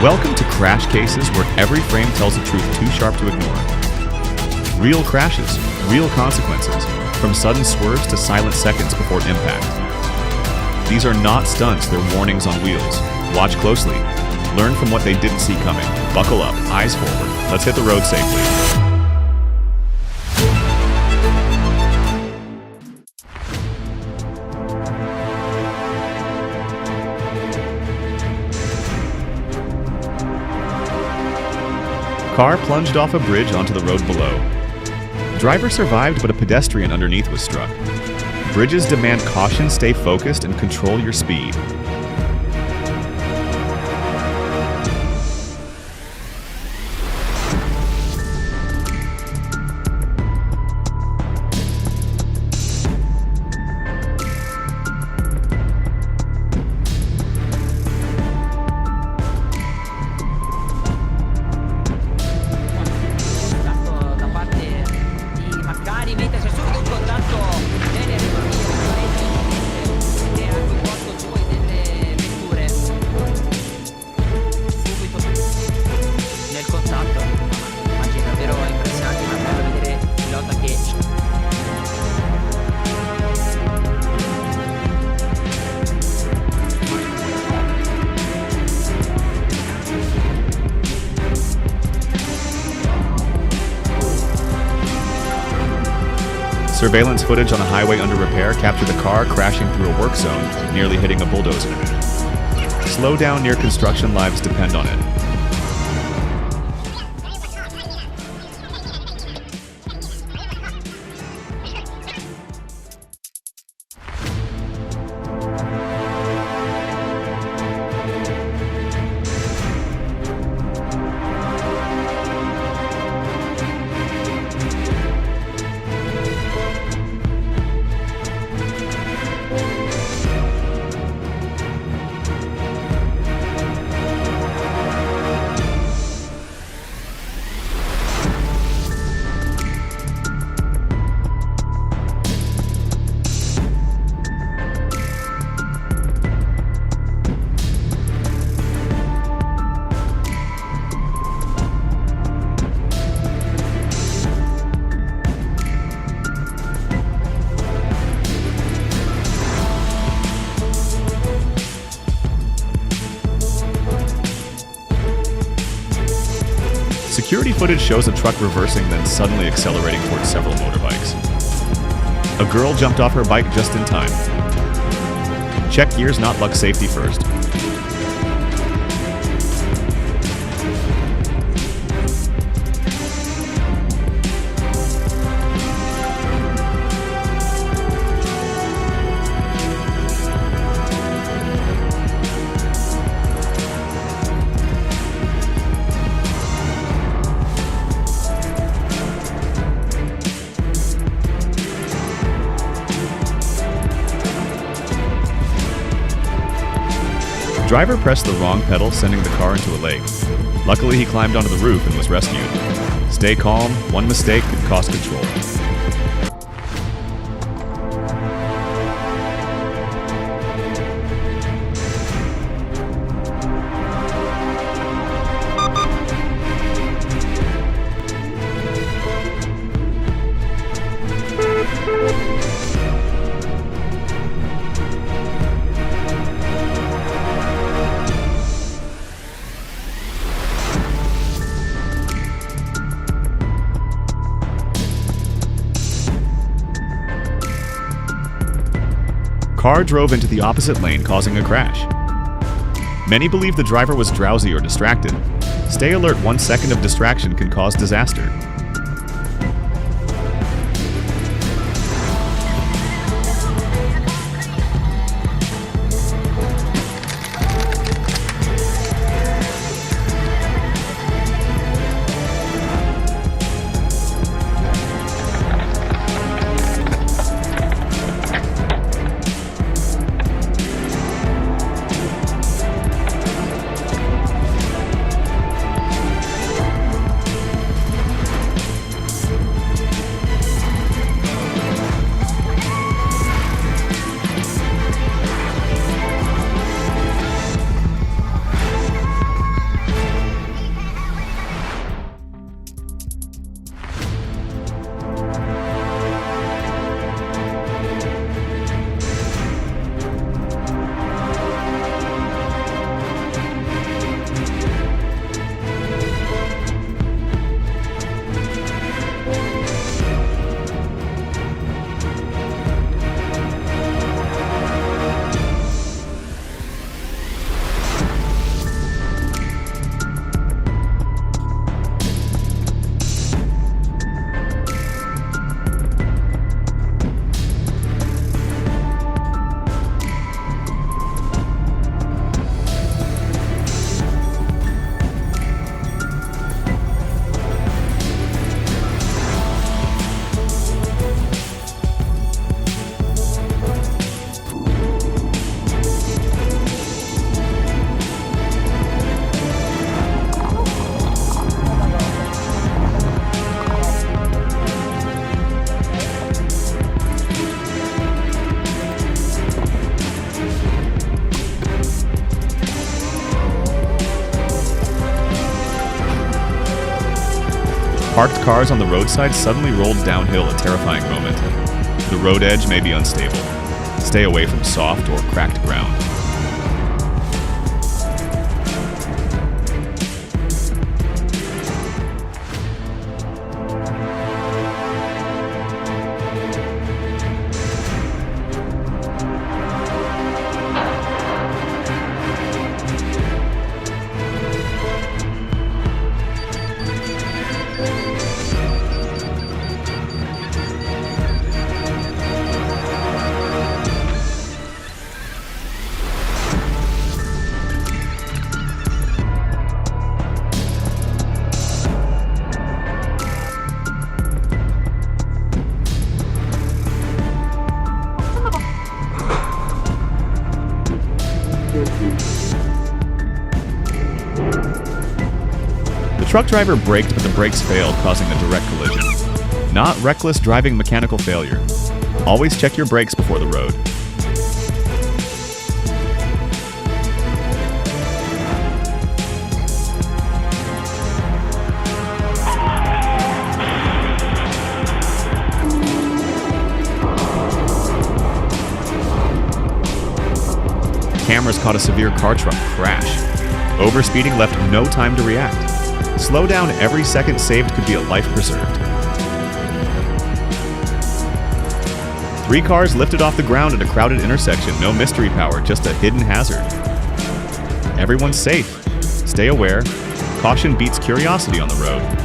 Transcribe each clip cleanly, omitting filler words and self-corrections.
Welcome to Crash Cases, where every frame tells a truth too sharp to ignore. Real crashes, real consequences, from sudden swerves to silent seconds before impact. These are not stunts, they're warnings on wheels. Watch closely. Learn from what they didn't see coming. Buckle up, eyes forward. Let's hit the road safely. Car plunged off a bridge onto the road below. Driver survived, but a pedestrian underneath was struck. Bridges demand caution, stay focused, and control your speed. Surveillance footage on a highway under repair captured a car crashing through a work zone, nearly hitting a bulldozer. Slow down near construction, lives depend on it. Security footage shows a truck reversing, then suddenly accelerating towards several motorbikes. A girl jumped off her bike just in time. Check gears, not luck, safety first. Driver pressed the wrong pedal, sending the car into a lake. Luckily, he climbed onto the roof and was rescued. Stay calm, one mistake could cost control. Car drove into the opposite lane, causing a crash. Many believe the driver was drowsy or distracted. Stay alert, 1 second of distraction can cause disaster. Parked cars on the roadside suddenly rolled downhill, a terrifying moment. The road edge may be unstable. Stay away from soft or cracked ground. The truck driver braked, but the brakes failed, causing a direct collision. Not reckless driving, mechanical failure. Always check your brakes before the road. Cameras caught a severe car truck crash. Overspeeding left no time to react. Slow down, every second saved could be a life preserved. 3 cars lifted off the ground at a crowded intersection. No mystery power, just a hidden hazard. Everyone's safe. Stay aware. Caution beats curiosity on the road.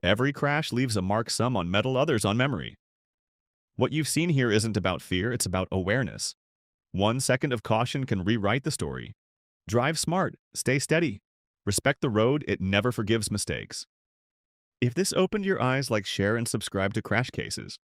Every crash leaves a mark, some on metal, others on memory. What you've seen here isn't about fear, it's about awareness. 1 second of caution can rewrite the story. Drive smart, stay steady. Respect the road, it never forgives mistakes. If this opened your eyes, like, share, and subscribe to Crash Cases.